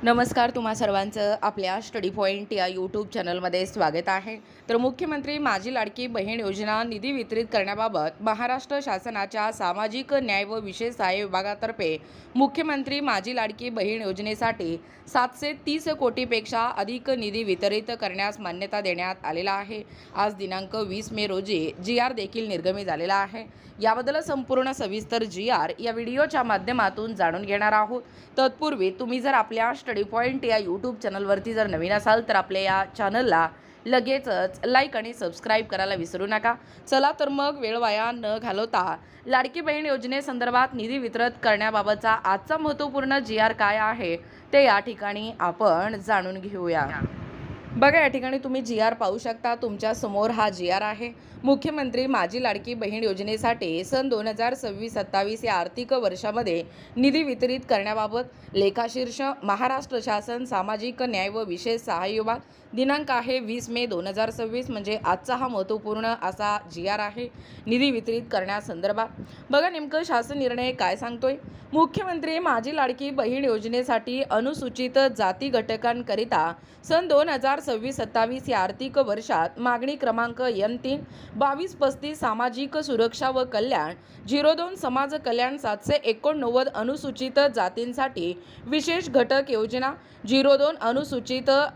नमस्कार, तुम्हा सर्वांचं आपल्या स्टडी पॉईंट या यूट्यूब चॅनलमध्ये स्वागत आहे। तर मुख्यमंत्री माझी लाडकी बहीण योजना निधी वितरित करण्याबाबत महाराष्ट्र शासनाच्या सामाजिक न्याय व विशेष सहाय्य विभागातर्फे मुख्यमंत्री माझी लाडकी बहीण योजनेसाठी 730 कोटीपेक्षा अधिक निधी वितरित करण्यास मान्यता देण्यात आलेला आहे। आज दिनांक 20 मे रोजी GR देखील निर्गमित झालेला आहे। याबद्दल संपूर्ण सविस्तर GR या व्हिडिओच्या माध्यमातून जाणून घेणार आहोत। तत्पूर्वी तुम्ही जर आपल्या स्टडी पॉईंट या यूट्यूब चॅनलवरती जर नवीन असाल तर आपल्या या चॅनलला लगेचच लाईक आणि सबस्क्राईब करायला विसरू नका। चला तर मग वेळ वाया न घालवता लाडकी बहीण योजनेसंदर्भात निधी वितरित करण्याबाबतचा आजचा महत्त्वपूर्ण GR काय आहे ते या ठिकाणी आपण जाणून घेऊया। बघा, या ठिकाणी तुम्ही GR पाहू शकता। तुमच्या समोर हा GR आहे। मुख्यमंत्री माझी लाडकी बहीण योजनेसाठी सन 2026-27 या आर्थिक वर्षामध्ये निधी वितरित करण्याबाबत लेखाशीर्ष महाराष्ट्र शासन सामाजिक न्याय व विशेष सहाय्य विभाग दिनांक आहे 20 मे 2026 म्हणजे आजचा हा महत्त्वपूर्ण असा GR आहे निधी वितरित करण्यासंदर्भात। बघा, नेमकं शासन निर्णय काय सांगतोय। मुख्यमंत्री माझी लाडकी बहीण योजनेसाठी अनुसूचित जाती घटकांकरिता सन 2026-27 या आर्थिक वर्षात मागणी क्रमांक M3 2235 सामाजिक सुरक्षा व कल्याण 02 समाज कल्याण 789 अनुसूचित जातींसाठी विशेष घटक योजना 02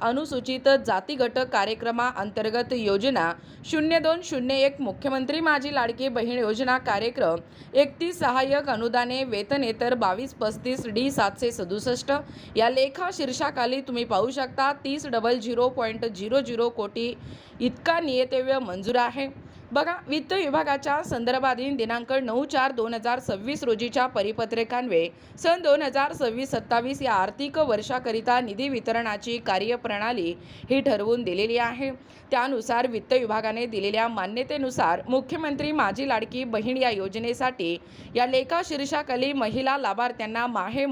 अनुसूचित जाती घटक कार्यक्रमाअंतर्गत योजना 0201 मुख्यमंत्री माझी लाडकी बहीण योजना कार्यक्रम 31 सहाय्यक अनुदाने वेतनेतर 2235 D 767 या लेखा शीर्षाखाली तुम्ही पाहू शकता 30,00,00,00 कोटी इतका नियतव्य मंजूर आहे। बघा, वित्त विभागाच्या संदर्भातील दिनांक 9/4/2026 रोजीच्या परिपत्रकान्वये सन 2026-27 या आर्थिक वर्षाकरिता निधी वितरणाची कार्यप्रणाली ही ठरवून दिलेली आहे। त्यानुसार वित्त विभागाने दिलेल्या मान्यतेनुसार मुख्यमंत्री माझी लाडकी बहीण या योजनेसाठी या लेखा शीर्षाखाली महिला लाभार्थ्यांना माहे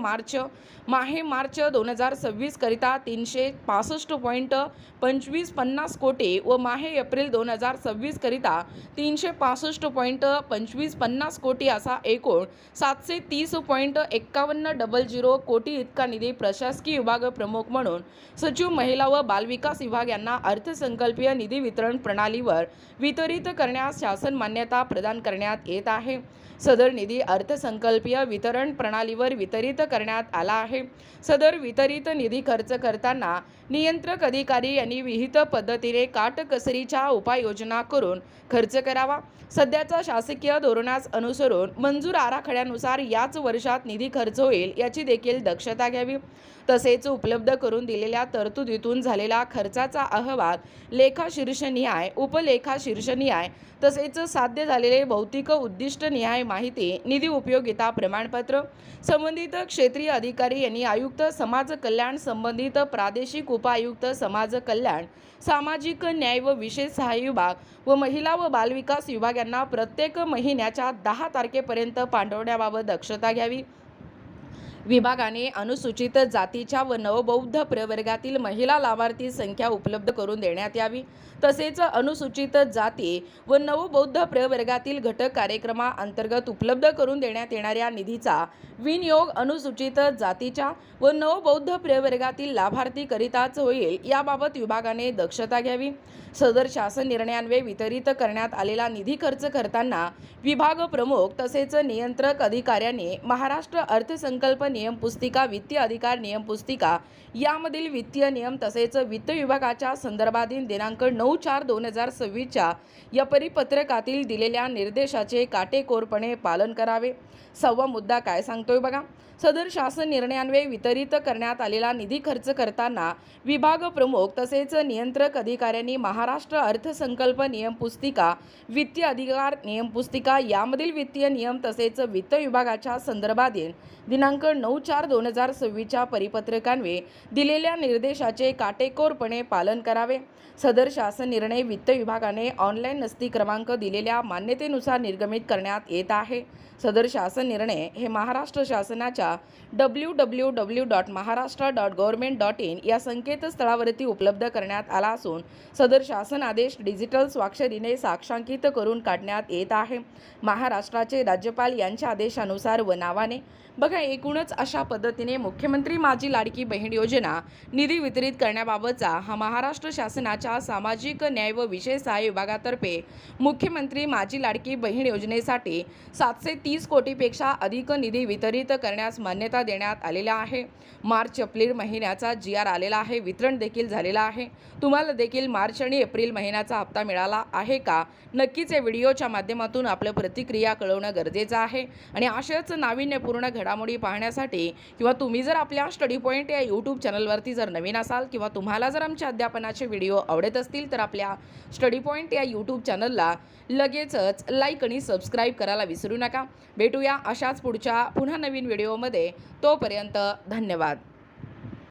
मार्च 2026 करिता 365.2550 कोटी व माहे एप्रिल 2026 करिता 365.2550 कोटी असा एकूण 730.5100 कोटी इतका निधी प्रशासकीय विभाग प्रमुख म्हणून सचिव महिला व बालविकास विभाग यांना अर्थसंकल्पीय निधी वितरण प्रणालीवर वितरित करण्यास शासन मान्यता प्रदान करण्यात येत आहे। सदर निधी अर्थसंकल्पीय वितरण प्रणालीवर वितरित करण्यात आला आहे। सदर वितरित निधी खर्च करताना नियंत्रक अधिकारी यांनी विहित पद्धतीने काटकसरीच्या उपाययोजना करून खर्च करावा। सध्याच्या शासकीय धोरणास अनुसरून मंजूर आराखड्यानुसार याच वर्षात निधी खर्च होईल याची देखील दक्षता घ्यावी। तसेच उपलब्ध करून दिलेल्या तरतुदीतून झालेला खर्चाचा अहवाल लेखा शीर्षनिहाय उपलेखा शीर्षनिहाय तसेच साध्य झालेले भौतिक उद्दिष्टनिहाय माहिती निधी उपयोगिता प्रमाणपत्र संबंधित क्षेत्रीय अधिकारी यांनी आयुक्त समाज कल्याण संबंधित प्रादेशिक उपायुक्त समाज कल्याण सामाजिक न्याय व विशेष सहाय्य विभाग व महिला व बालविकास विभाग यांना प्रत्येक महिन्याच्या 10 तारखेपर्यंत पाठवण्याबाबत दक्षता घ्यावी। विभागाने अनुसूचित जातीच्या व नवबौद्ध प्रवर्गातील महिला लाभार्थी संख्या उपलब्ध करून देण्यात यावी। तसेच अनुसूचित जाती व नवबौद्ध प्रवर्गातील घटक कार्यक्रमाअंतर्गत उपलब्ध करून देण्यात येणाऱ्या निधीचा विनियोग अनुसूचित जातीच्या व नवबौद्ध प्रवर्गातील लाभार्थी करिताच होईल याबाबत विभागाने दक्षता घ्यावी। सदर शासन निर्णयान्वये वितरित करण्यात आलेला निधी खर्च करताना विभाग प्रमुख तसेच नियंत्रक अधिकाऱ्यांनी महाराष्ट्र अर्थसंकल्प नियम पुस्तिका वित्तीय अधिकार नियम पुस्तिका यामधील वित्तीय नियम तसेच वित्त विभागाच्या संदर्भातील दिनांक 9/4/2026 या परिपत्रकातील दिलेल्या निर्देशाचे काटेकोरपणे पालन करावे। सहावा मुद्दा काय सांगतोय बघा। सदर शासन निर्णयान्वये वितरित करण्यात आलेला निधी खर्च करताना विभाग प्रमुख तसेच नियंत्रक अधिकाऱ्यांनी महाराष्ट्र अर्थसंकल्प नियम पुस्तिका वित्तीय अधिकार नियम पुस्तिका यामधील वित्तीय नियम तसेच वित्त विभागाच्या संदर्भातील दिनांक 9/4/2026 च्या परिपत्रकान्वये दिलेल्या निर्देशाचे काटेकोरपणे पालन करावे। सदर शासन निर्णय वित्त विभागाने ऑनलाईन नस्ती क्रमांक दिलेल्या मान्यतेनुसार निर्गमित करण्यात येत आहे। सदर शासन निर्णय हे महाराष्ट्र शासनाच्या आपल्या www.maharashtra.government.in या संकेतस्थळावरती उपलब्ध करण्यात आला असून सदर शासन आदेश डिजिटल स्वाक्षरीने साक्षांकित करून काढण्यात येत आहे. महाराष्ट्राचे राज्यपाल यांच्या आदेशानुसार व नावाने बघा, एकूणच अशा पद्धतीने मुख्यमंत्री माझी लाडकी बहीण योजना निधी वितरित करण्याबाबतचा हा महाराष्ट्र शासनाच्या सामाजिक न्याय व विशेष सहाय्य विभागातर्फे मुख्यमंत्री माझी लाडकी बहीण योजनेसाठी 730 कोटीपेक्षा अधिक निधी वितरित करण्यास मान्यता देण्यात आलेल्या आहे. मार्च-एप्रिल महिन्याचा GR आलेला आहे, वितरण देखील झालेला आहे. तुम्हाला देखील मार्च आणि एप्रिल महिन्याचा हप्ता मिळाला आहे का? नक्कीच या व्हिडिओच्या माध्यमातून आपल्या प्रतिक्रिया कळवणं गरजेचं आहे. आणि अशाच नाविन्यपूर्ण घडामोडी पाहण्यासाठी किंवा तुम्ही जर आपल्या स्टडी पॉईंट या यूट्यूब चॅनलवरती जर नवीन असाल किंवा तुम्हाला जर आमच्या अध्यापनाचे व्हिडिओ आवडत असतील तर आपल्या स्टडी पॉईंट या यूट्यूब चॅनलला लगेचच लाईक आणि सबस्क्राईब करायला विसरू नका. भेटूया अशाच पुढच्या पुन्हा नवीन व्हिडिओमध्ये. तोपर्यंत धन्यवाद.